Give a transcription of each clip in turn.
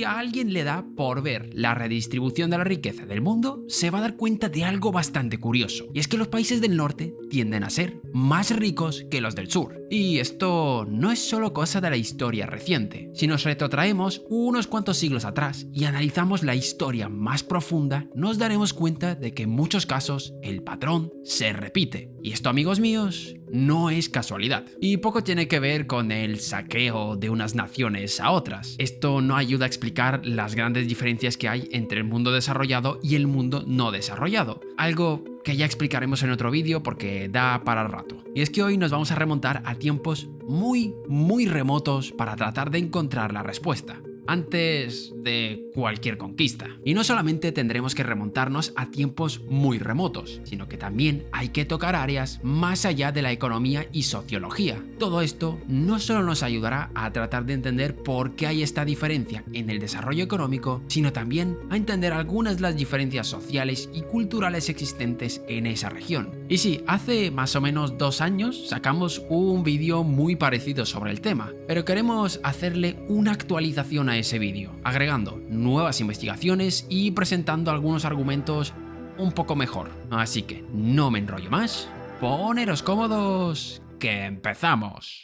a alguien le da por ver la redistribución de la riqueza del mundo, se va a dar cuenta de algo bastante curioso, y es que los países del norte tienden a ser más ricos que los del sur. Y esto no es solo cosa de la historia reciente. Si nos retrotraemos unos cuantos siglos atrás y analizamos la historia más profunda, nos daremos cuenta de que en muchos casos el patrón se repite. Y esto, amigos míos, no es casualidad. Y poco tiene que ver con el saqueo de unas naciones a otras. Esto no ayuda a explicar las grandes diferencias que hay entre el mundo desarrollado y el mundo no desarrollado. Algo que ya explicaremos en otro vídeo porque da para el rato. Y es que hoy nos vamos a remontar a tiempos muy remotos para tratar de encontrar la respuesta, antes de cualquier conquista. Y no solamente tendremos que remontarnos a tiempos muy remotos, sino que también hay que tocar áreas más allá de la economía y sociología. Todo esto no solo nos ayudará a tratar de entender por qué hay esta diferencia en el desarrollo económico, sino también a entender algunas de las diferencias sociales y culturales existentes en esa región. Y sí, hace más o menos 2 años sacamos un vídeo muy parecido sobre el tema, pero queremos hacerle una actualización a ese vídeo, agregando nuevas investigaciones y presentando algunos argumentos un poco mejor. Así que no me enrollo más, poneros cómodos, que empezamos.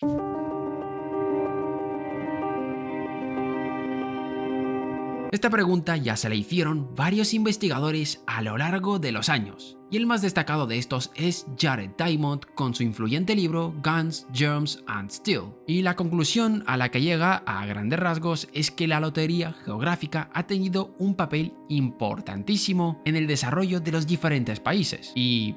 Esta pregunta ya se la hicieron varios investigadores a lo largo de los años, y el más destacado de estos es Jared Diamond con su influyente libro Guns, Germs and Steel. Y la conclusión a la que llega a grandes rasgos es que la lotería geográfica ha tenido un papel importantísimo en el desarrollo de los diferentes países. ¿Y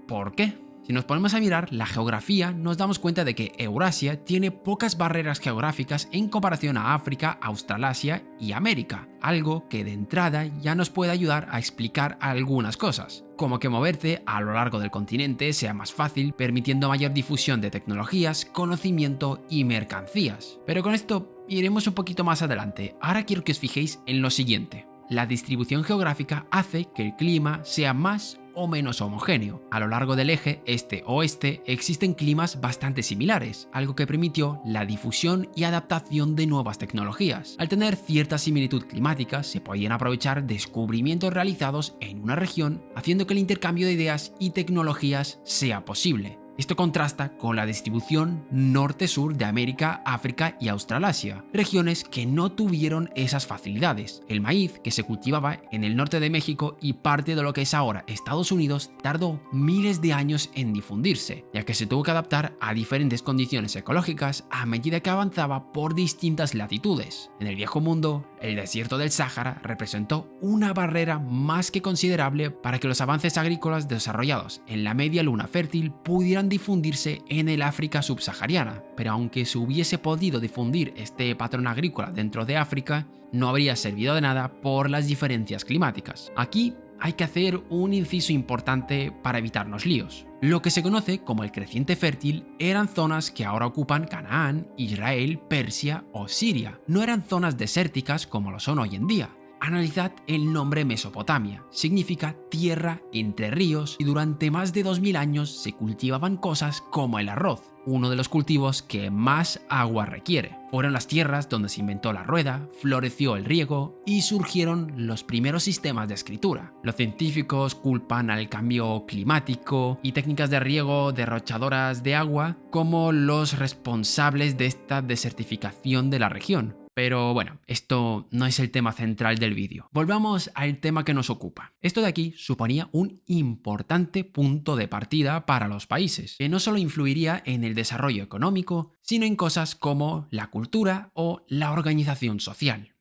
por qué? Si nos ponemos a mirar la geografía, nos damos cuenta de que Eurasia tiene pocas barreras geográficas en comparación a África, Australasia y América, algo que de entrada ya nos puede ayudar a explicar algunas cosas, como que moverte a lo largo del continente sea más fácil, permitiendo mayor difusión de tecnologías, conocimiento y mercancías. Pero con esto iremos un poquito más adelante. Ahora quiero que os fijéis en lo siguiente. La distribución geográfica hace que el clima sea más o menos homogéneo. A lo largo del eje este-oeste existen climas bastante similares, algo que permitió la difusión y adaptación de nuevas tecnologías. Al tener cierta similitud climática, se podían aprovechar descubrimientos realizados en una región, haciendo que el intercambio de ideas y tecnologías sea posible. Esto contrasta con la distribución norte-sur de América, África y Australasia, regiones que no tuvieron esas facilidades. El maíz, que se cultivaba en el norte de México y parte de lo que es ahora Estados Unidos, tardó miles de años en difundirse, ya que se tuvo que adaptar a diferentes condiciones ecológicas a medida que avanzaba por distintas latitudes. En el viejo mundo, el desierto del Sáhara representó una barrera más que considerable para que los avances agrícolas desarrollados en la media luna fértil pudieran difundirse en el África subsahariana, pero aunque se hubiese podido difundir este patrón agrícola dentro de África, no habría servido de nada por las diferencias climáticas. Aquí hay que hacer un inciso importante para evitarnos líos. Lo que se conoce como el creciente fértil eran zonas que ahora ocupan Canaán, Israel, Persia o Siria. No eran zonas desérticas como lo son hoy en día. Analizad el nombre Mesopotamia, significa tierra entre ríos y durante más de 2000 años se cultivaban cosas como el arroz, uno de los cultivos que más agua requiere. Fueron las tierras donde se inventó la rueda, floreció el riego y surgieron los primeros sistemas de escritura. Los científicos culpan al cambio climático y técnicas de riego derrochadoras de agua como los responsables de esta desertificación de la región. Pero bueno, esto no es el tema central del vídeo. Volvamos al tema que nos ocupa. Esto de aquí suponía un importante punto de partida para los países, que no solo influiría en el desarrollo económico, sino en cosas como la cultura o la organización social.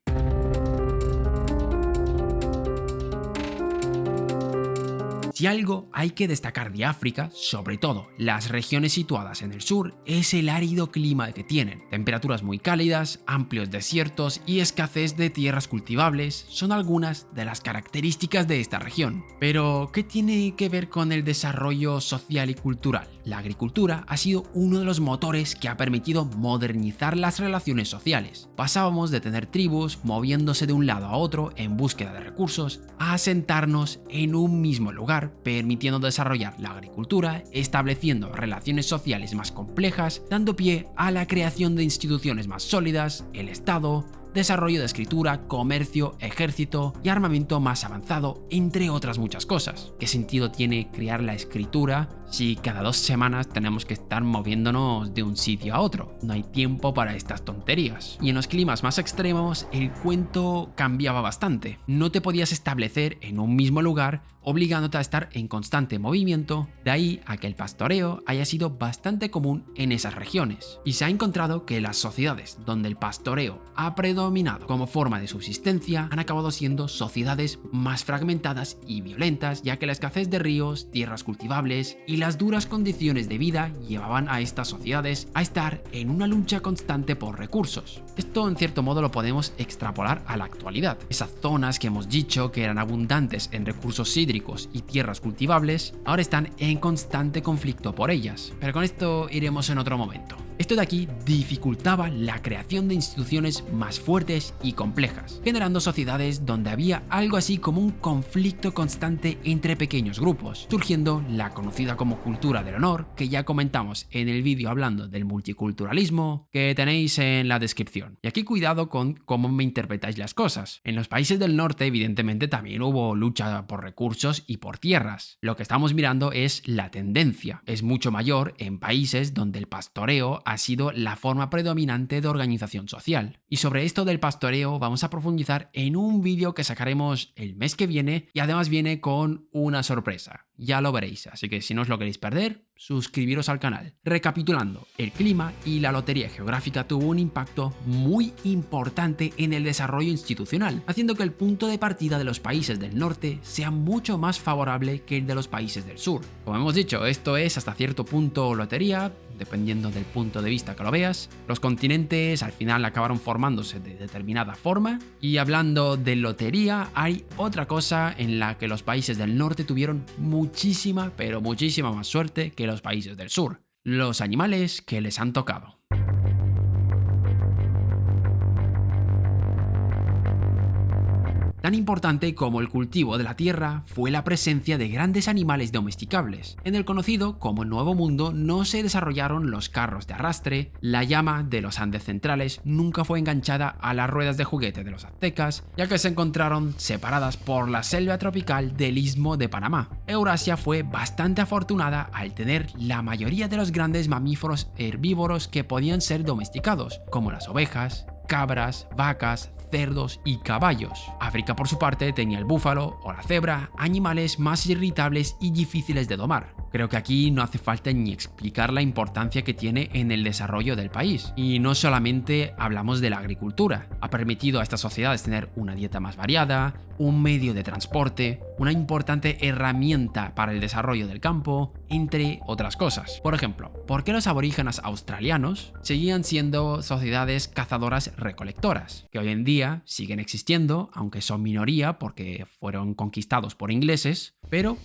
Si algo hay que destacar de África, sobre todo las regiones situadas en el sur, es el árido clima que tienen. Temperaturas muy cálidas, amplios desiertos y escasez de tierras cultivables son algunas de las características de esta región. Pero, ¿qué tiene que ver con el desarrollo social y cultural? La agricultura ha sido uno de los motores que ha permitido modernizar las relaciones sociales. Pasábamos de tener tribus moviéndose de un lado a otro en búsqueda de recursos a asentarnos en un mismo lugar, permitiendo desarrollar la agricultura, estableciendo relaciones sociales más complejas, dando pie a la creación de instituciones más sólidas, el Estado, desarrollo de escritura, comercio, ejército y armamento más avanzado, entre otras muchas cosas. ¿Qué sentido tiene crear la escritura si cada 2 semanas tenemos que estar moviéndonos de un sitio a otro? No hay tiempo para estas tonterías. Y en los climas más extremos, el cuento cambiaba bastante. No te podías establecer en un mismo lugar, obligándote a estar en constante movimiento, de ahí a que el pastoreo haya sido bastante común en esas regiones. Y se ha encontrado que las sociedades donde el pastoreo ha predominado como forma de subsistencia han acabado siendo sociedades más fragmentadas y violentas, ya que la escasez de ríos, tierras cultivables y las duras condiciones de vida llevaban a estas sociedades a estar en una lucha constante por recursos. Esto en cierto modo lo podemos extrapolar a la actualidad. Esas zonas que hemos dicho que eran abundantes en recursos hídricos y tierras cultivables, ahora están en constante conflicto por ellas. Pero con esto iremos en otro momento. Esto de aquí dificultaba la creación de instituciones más fuertes y complejas, generando sociedades donde había algo así como un conflicto constante entre pequeños grupos, surgiendo la conocida como cultura del honor, que ya comentamos en el vídeo hablando del multiculturalismo, que tenéis en la descripción. Y aquí cuidado con cómo me interpretáis las cosas. En los países del norte, evidentemente, también hubo lucha por recursos y por tierras. Lo que estamos mirando es la tendencia. Es mucho mayor en países donde el pastoreo ha sido la forma predominante de organización social. Y sobre esto del pastoreo vamos a profundizar en un vídeo que sacaremos el mes que viene y además viene con una sorpresa. Ya lo veréis, así que si no os lo queréis perder, suscribiros al canal. Recapitulando, el clima y la lotería geográfica tuvo un impacto muy importante en el desarrollo institucional, haciendo que el punto de partida de los países del norte sea mucho más favorable que el de los países del sur. Como hemos dicho, esto es hasta cierto punto lotería, dependiendo del punto de vista que lo veas. Los continentes al final acabaron formándose de determinada forma, y hablando de lotería, hay otra cosa en la que los países del norte tuvieron muchísima, pero muchísima más suerte que los países del sur: los animales que les han tocado. Tan importante como el cultivo de la tierra fue la presencia de grandes animales domesticables. En el conocido como Nuevo Mundo no se desarrollaron los carros de arrastre, la llama de los Andes centrales nunca fue enganchada a las ruedas de juguete de los aztecas, ya que se encontraron separadas por la selva tropical del Istmo de Panamá. Eurasia fue bastante afortunada al tener la mayoría de los grandes mamíferos herbívoros que podían ser domesticados, como las ovejas, cabras, vacas, cerdos y caballos. África, por su parte, tenía el búfalo o la cebra, animales más irritables y difíciles de domar. Creo que aquí no hace falta ni explicar la importancia que tiene en el desarrollo del país. Y no solamente hablamos de la agricultura, ha permitido a estas sociedades tener una dieta más variada, un medio de transporte, una importante herramienta para el desarrollo del campo, entre otras cosas. Por ejemplo, ¿por qué los aborígenes australianos seguían siendo sociedades cazadoras-recolectoras, que hoy en día siguen existiendo, aunque son minoría porque fueron conquistados por ingleses, pero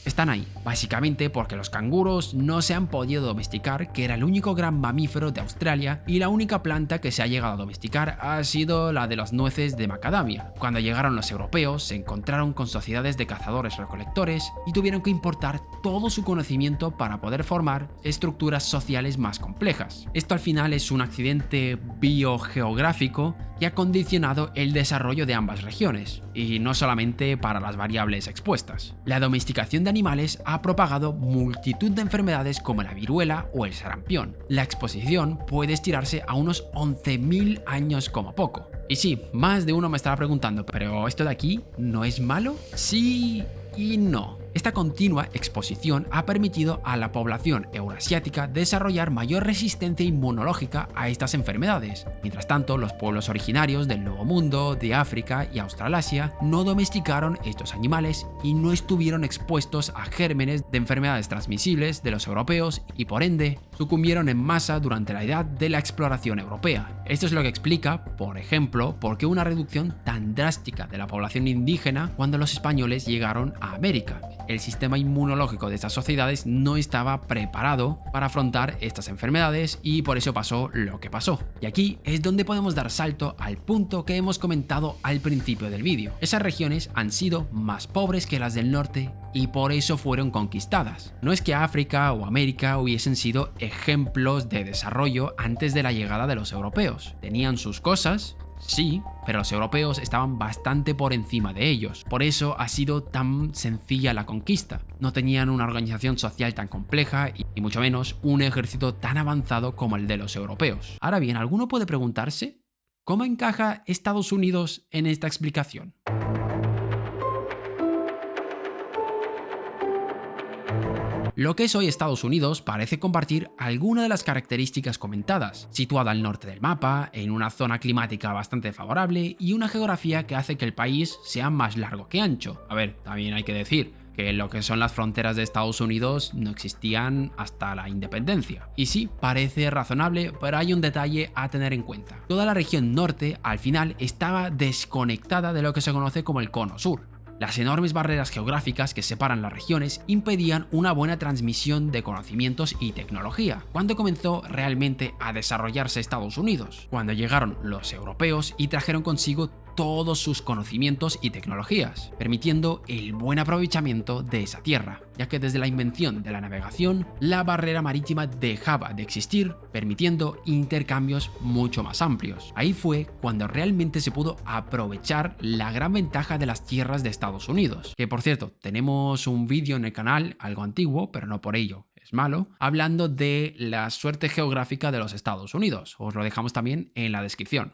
están ahí? Básicamente porque los canguros no se han podido domesticar, que era el único gran mamífero de Australia, y la única planta que se ha llegado a domesticar ha sido la de las nueces de macadamia. Cuando llegaron los europeos se encontraron con sociedades de cazadores-recolectores y tuvieron que importar todo su conocimiento para poder formar estructuras sociales más complejas. Esto al final es un accidente biogeográfico que ha condicionado el desarrollo de ambas regiones, y no solamente para las variables expuestas. La domesticación de animales ha propagado multitud de enfermedades como la viruela o el sarampión. La exposición puede estirarse a unos 11.000 años como poco. Y sí, más de uno me estará preguntando, ¿pero esto de aquí no es malo? Sí y no. Esta continua exposición ha permitido a la población eurasiática desarrollar mayor resistencia inmunológica a estas enfermedades. Mientras tanto, los pueblos originarios del Nuevo Mundo, de África y Australasia no domesticaron estos animales y no estuvieron expuestos a gérmenes de enfermedades transmisibles de los europeos y por ende sucumbieron en masa durante la edad de la exploración europea. Esto es lo que explica, por ejemplo, por qué una reducción tan drástica de la población indígena cuando los españoles llegaron a América. El sistema inmunológico de estas sociedades no estaba preparado para afrontar estas enfermedades y por eso pasó lo que pasó. Y aquí es donde podemos dar salto al punto que hemos comentado al principio del vídeo. Esas regiones han sido más pobres que las del norte y por eso fueron conquistadas. No es que África o América hubiesen sido ejemplos de desarrollo antes de la llegada de los europeos. Tenían sus cosas, Sí, pero los europeos estaban bastante por encima de ellos. Por eso ha sido tan sencilla la conquista. No tenían una organización social tan compleja y mucho menos un ejército tan avanzado como el de los europeos. Ahora bien, alguno puede preguntarse, ¿cómo encaja Estados Unidos en esta explicación? Lo que es hoy Estados Unidos parece compartir algunas de las características comentadas, situada al norte del mapa, en una zona climática bastante favorable y una geografía que hace que el país sea más largo que ancho. A ver, también hay que decir que lo que son las fronteras de Estados Unidos no existían hasta la independencia. Y sí, parece razonable, pero hay un detalle a tener en cuenta. Toda la región norte al final estaba desconectada de lo que se conoce como el cono sur. Las enormes barreras geográficas que separan las regiones impedían una buena transmisión de conocimientos y tecnología. ¿Cuándo comenzó realmente a desarrollarse Estados Unidos? Cuando llegaron los europeos y trajeron consigo todos sus conocimientos y tecnologías, permitiendo el buen aprovechamiento de esa tierra, ya que desde la invención de la navegación, la barrera marítima dejaba de existir, permitiendo intercambios mucho más amplios. Ahí fue cuando realmente se pudo aprovechar la gran ventaja de las tierras de Estados Unidos, que por cierto, tenemos un vídeo en el canal, algo antiguo, pero no por ello es malo, hablando de la suerte geográfica de los Estados Unidos. Os lo dejamos también en la descripción.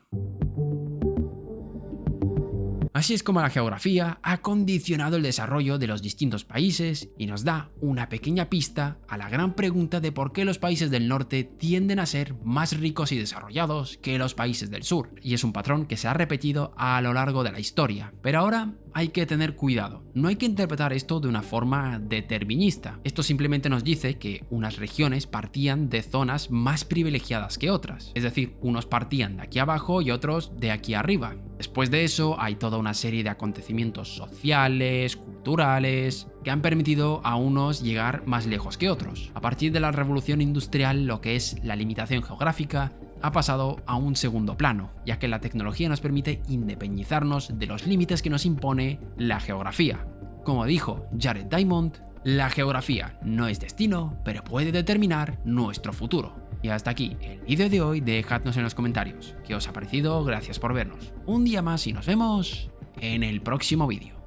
Así es como la geografía ha condicionado el desarrollo de los distintos países y nos da una pequeña pista a la gran pregunta de por qué los países del norte tienden a ser más ricos y desarrollados que los países del sur. Y es un patrón que se ha repetido a lo largo de la historia. Pero ahora hay que tener cuidado. No hay que interpretar esto de una forma determinista. Esto simplemente nos dice que unas regiones partían de zonas más privilegiadas que otras. Es decir, unos partían de aquí abajo y otros de aquí arriba. Después de eso hay toda una serie de acontecimientos sociales, culturales, que han permitido a unos llegar más lejos que otros. A partir de la revolución industrial, lo que es la limitación geográfica ha pasado a un segundo plano, ya que la tecnología nos permite independizarnos de los límites que nos impone la geografía. Como dijo Jared Diamond, la geografía no es destino, pero puede determinar nuestro futuro. Y hasta aquí el vídeo de hoy, dejadnos en los comentarios qué os ha parecido, gracias por vernos un día más y nos vemos en el próximo vídeo.